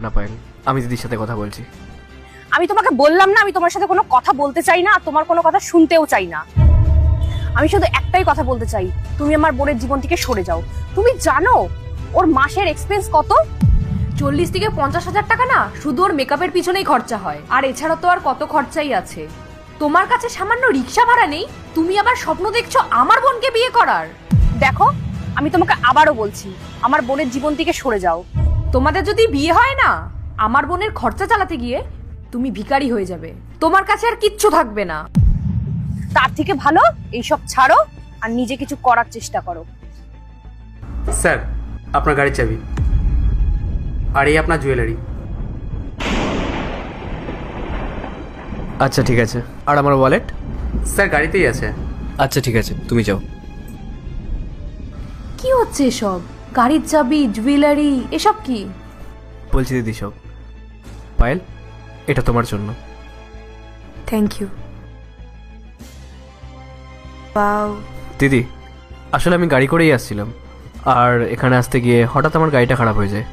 না পায়েল, আমি দিদির সাথে কথা বলছি। আমি তোমাকে বললাম না আমি তোমার সাথে কোনো কথা বলতে চাই না, তোমার কোনো কথা শুনতেও চাই না। আমি শুধু একটাই কথা বলতে চাই, তুমি আমার বোনের জীবন থেকে সরে যাও। তুমি জানো ওর মাসের এক্সপেন্স কত? 40 থেকে 50,000 টাকা না শুধু ওর মেকআপের পিছনেই খরচা হয়, আর এছাড়া তো আর কত খরচাই আছে। তোমার কাছে সামান্য রিক্সা ভাড়া নেই, তুমি আবার স্বপ্ন দেখছো আমার বোনকে বিয়ে করার। দেখো আমি তোমাকে আবারও বলছি, আমার বোনের জীবন থেকে সরে যাও। তোমাদের যদি বিয়ে হয় না, আমার বোনের খরচা চালাতে গিয়ে তুমি ভিখারি হয়ে যাবে, তোমার কাছে আর কিচ্ছু থাকবে না। তার থেকে ভালো এইসব ছাড়ো আর নিজে কিছু করার চেষ্টা করো। স্যার, আপনার গাড়ির চাবি, আর এই আপনার জুয়েলারি। আচ্ছা ঠিক আছে, আর আমার ওয়ালেট? স্যার গাড়িতেই আছে। আচ্ছা ঠিক আছে, তুমি যাও। কি হচ্ছে এসব? গাড়ির চাবি, জুয়েলারি, এসব কি? বলছি দিদি সব। পায়েল, এটা তোমার জন্য। Thank you. ওয়াও। দিদি, আসলে আমি গাড়ি করেই আসছিলাম, আর এখানে আসতে গিয়ে হঠাৎ আমার গাড়িটা খারাপ হয়ে যায়।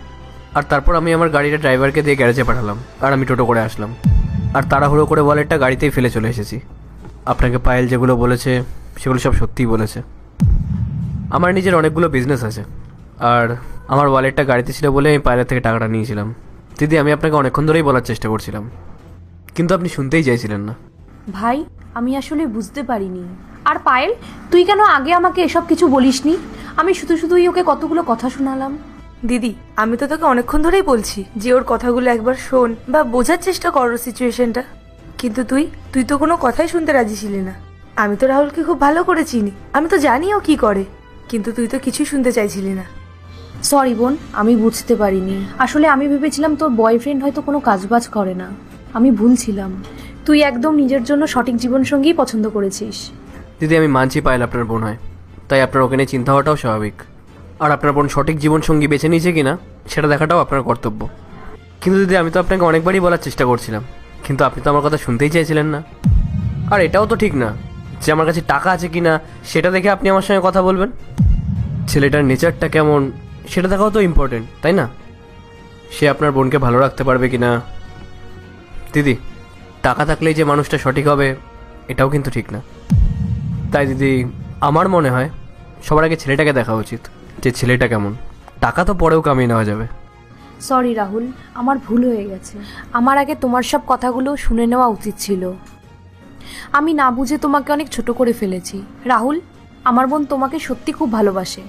আর তারপর আমি আমার গাড়িটা ড্রাইভারকে দিয়ে গ্যারেজে পাঠালাম, আর আমি টোটো করে আসলাম। আর তাড়াহুড়ো করে ওয়ালেটটা গাড়িতেই ফেলে চলে এসেছি। আপনাকে পায়েল যেগুলো বলেছে সেগুলো সব সত্যিই বলেছে। আমার নিজের অনেকগুলো বিজনেস আছে, আর আমার ওয়ালেটটা গাড়িতে ছিল বলে আমি পায়েলের থেকে টাকাটা নিয়েছিলাম। দিদি, আমি আপনাকে অনেকক্ষণ ধরেই বলার চেষ্টা করছিলাম, কিন্তু আপনি শুনতেই চাইছিলেন না। ভাই, আমি আসলে বুঝতে পারিনি। আর পায়েল, তুই কেন আগে আমাকে এসব কিছু বলিসনি? আমি শুধু শুধুই ওকে কতগুলো কথা শোনালাম। দিদি, আমি তো তোকে অনেকক্ষণ ধরেই বলছি যে ওর কথাগুলো একবার শোন বা বোঝার চেষ্টা কর সিচুয়েশনটা, কিন্তু তুই তো কোনো কথাই শুনতে রাজি ছিলি না। আমি তো রাহুলকে খুব ভালো করে চিনি, আমি তো জানি ও কি করে, কিন্তু তুই তো কিছুই শুনতে চাইছিলি না। সরি বোন, আমি বুঝতে পারিনি। আসলে আমি ভেবেছিলাম তোর বয়ফ্রেন্ড হয়তো কোনো কাজবাজ করে না। আমি ভুল ছিলাম। তুই একদম নিজের জন্য সঠিক জীবনসঙ্গী পছন্দ করেছিস। দিদি, আমি মানছি পায়েল আপনার বোন হয়, তাই আপনার ওকে নিয়ে চিন্তা হওয়াটাও স্বাভাবিক। আর আপনার বোন সঠিক জীবনসঙ্গী বেছে নিয়েছে কিনা সেটা দেখাটাও আপনার কর্তব্য। কিন্তু দিদি, আমি তো আপনাকে অনেকবারই বলার চেষ্টা করছিলাম, কিন্তু আপনি তো আমার কথা শুনতেই চাইছিলেন না। আর এটাও তো ঠিক না যে আমার কাছে টাকা আছে কিনা সেটা দেখে আপনি আমার সঙ্গে কথা বলবেন। ছেলেটার নেচারটা কেমন সেটা দেখাও তো ইম্পর্টেন্ট, তাই না? সে আপনার বোনকে ভালো রাখতে পারবে কিনা। দিদি, টাকা থাকলেই যে মানুষটা সঠিক হবে এটাও কিন্তু ঠিক না। তাই দিদি, আমার মনে হয় সবার আগে ছেলেটাকে দেখা উচিত, যে ছেলেটা কেমন। টাকা তো পরেও কামিয়ে নেওয়া যাবে। সরি রাহুল, আমার ভুল হয়ে গেছে। আমার আগে তোমার সব কথাগুলো শুনে নেওয়া উচিত ছিল। আমি না বুঝে তোমাকে অনেক ছোট করে ফেলেছি। রাহুল, আমার বোন তোমাকে সত্যি খুব ভালোবাসে।